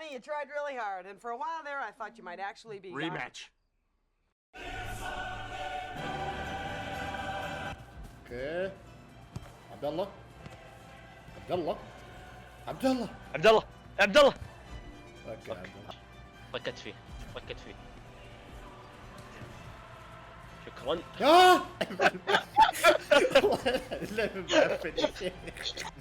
Johnny, you tried really hard, and for a while there, I thought you might actually be Rematch. اوكي عبد الله عبد الله عبد الله عبد الله عبد الله اوكي عبد الله ركدت فيه ركدت فيه. شكرا. اللعبة معفن يا شيخ.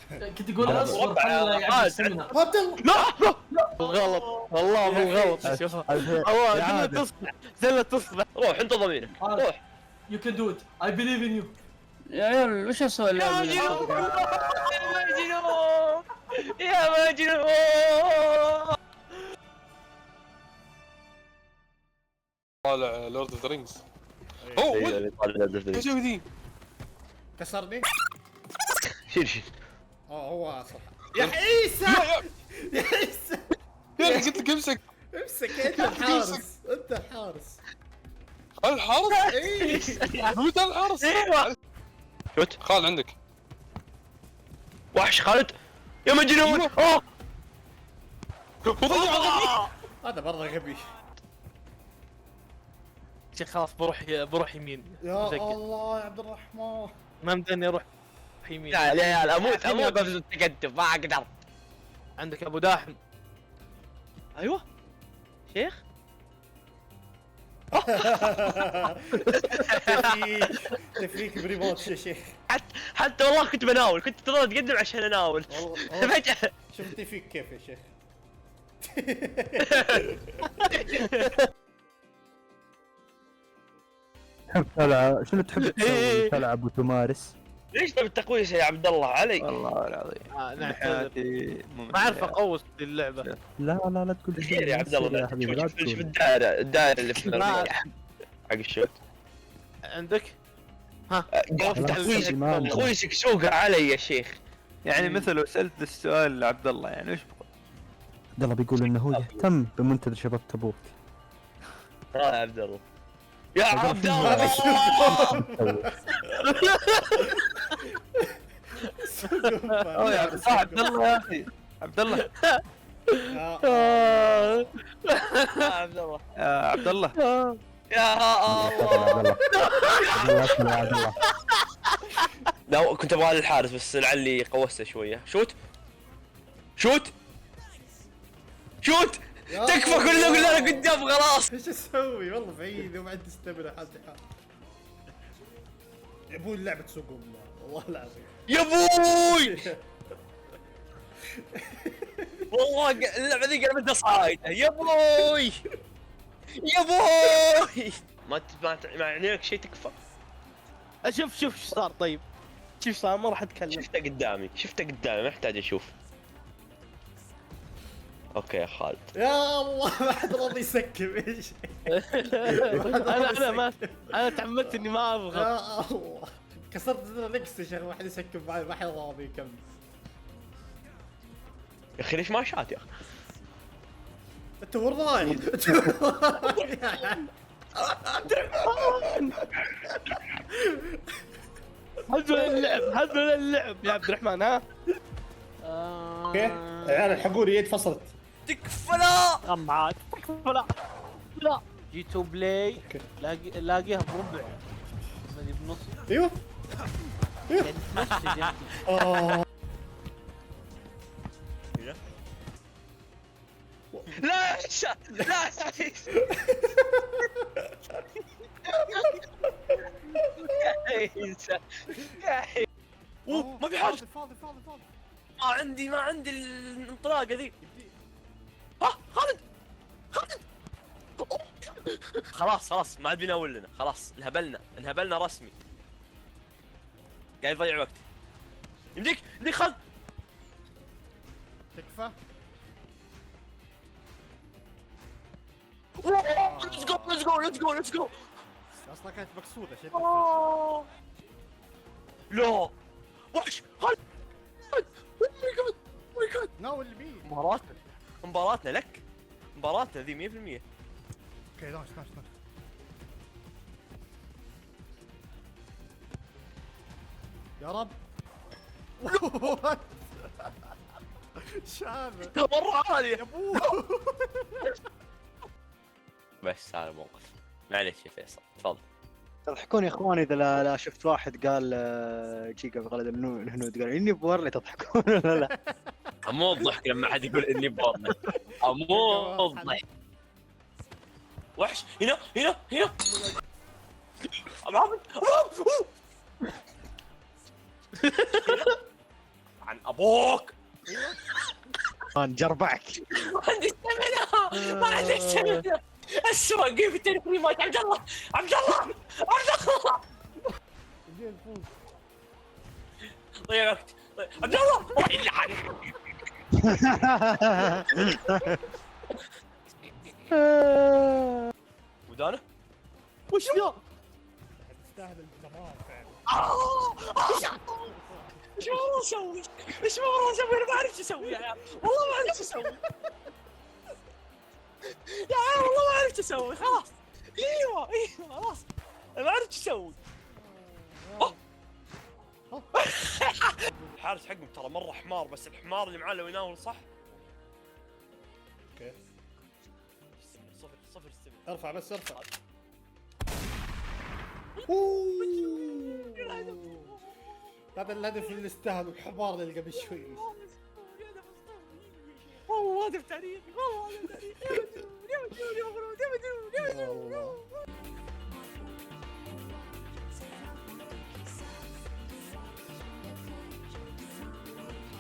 كنت تقول اصبر خلنا يعدي السمنة. عبد الله لا بالغلط والله بالغلط. شوف الله زلة تصبح زلة تصبح. روح انت ضميرك روح. You can do it. I believe in you. يا عيال وش اسوي اللعبة؟ يا مجنون يا مجنون. طالع لورد اوف ذا رينجز. اوه ايش ذي؟ كسرني شيل شيل. هو صح يا عيسى يا عيسى يا اخي قلت لك امسك امسك انت الحارس انت الحارس الحارس. اي متى الحارس؟ ايوه شوت خالد عندك وحش خالد يا مجنون. اوه وضيع. هذا مره غبي شيخ خلاص بروح يمين. يا مسجل. الله يا عبد الرحمن ما مدني اروح يمين. يا عيال اموت بفوز التقدم ما اقدر. عندك ابو داحم. ايوه شيخ تفريك بريموت يا شيخ حتى والله كنت بناول كنت ترى تقدم عشان اناول فجأة. شوف تفريك كيف يا شيخ تحب تلعب شنو تحب تسوي؟ تلعب وتمارس؟ ليش تبي التقويس يا عبد الله علي؟ والله العظيم نعتذر ما اعرف اقوس اللعبة. لا لا لا تقول خير يا عبد الله يا حبيبي لا شوف تقول. الدائرة اللي في الأرضية حق الشوت. عندك؟ تقويسك سوقها علي يا شيخ. يعني مثل لو سألت السؤال لعبد الله يعني وش بقول؟ عبد الله بيقول انه هو يهتم بمنتدى شباب تبوك. يا عبد الله يا عبد الله صح عبد الله يا اخي عبد الله يا عبد الله عبد الله يا الله. عبد الله لا كنت ابغى الحارس بس لعلي قوسته شويه. شوت شوت شوت تكفى كلنا قدام خلاص. ايش اسوي والله بعيد وما عندي استمنة حالتي حال يا ابوي اللعبة تسوق والله العظيم يا ابوي والله اللعبه ذي قلبتها صايده يا ابوي يا ابوي. ما يعني لك شيء تكفى. شوف ايش صار. طيب شوف صار ما راح اتكلم. شفته قدامي ما احتاج اشوف. اوكي يا خالد يا الله ما حد راضي يسكب ايش انا تعمدت اني ما اضغط. يا الله كسرت نكس يا شيخ ما حد يسكب معي ما حد راضي يكمل يا اخي ليش ما شات يا اخي؟ انت وين رايح؟ حذر اللعب يا عبد الرحمن. ها اوكي العيال الحقوني يد فصلت تكفى لا معاد لا جي تو بلاي لاقيها بربع ما ادري بنص. ايوه يعني تمشي يعني. لا لا ما في حاجة. فاضي ما عندي الانطلاقة ذي. ها خالد خلاص ما عاد بيناول لنا خلاص انهبلنا رسمي. قاعد يضيع وقت. يمديك خالد تكفى let's go اصلا كانت مقصودة شيء لا وحش خالد ماي جاد ناول مين مباراتنا لك مباراتنا ذي 100%. اوكي نايس يا رب شامل مرة عالية يا ابوه بس هذا الموقف. معليش يا فيصل تفضل. تضحكون يا اخوان اذا لا شفت واحد قال جيجا بغلد الهنود قال اني بورلي تضحكون ولا لا؟ مو الضحك لما حد يقول اني بورني، مو الضحك. وحش هنا هنا هنا. ابو عبد عن ابوك. جربعك. عندي استمنة، ما عندي استمنة. اسوء جيم في التاريخ ريمايت. عبد الله عبد الله عبد الله ضيع وقت. عبد الله يلعن. ودانه وش ذا؟ تستاهل الدمار فعلا. ايش والله اسوي؟ ايش والله اسوي؟ انا ما اعرف ايش اسوي يا عيال، والله ما اعرف ايش اسوي يا عيال، والله ما اعرف ايش اسوي. خلاص ايوه خلاص انا ما اعرف ايش اسوي. الحارس حقهم ترى مره حمار، بس الحمار اللي معاه لو يناول صح. اوكي صفر استمر. ارفع بس ارفع. هذا الهدف اللي استاهل الحمار اللي قبل شوي. والله هدف تاريخي، والله هدف تاريخي.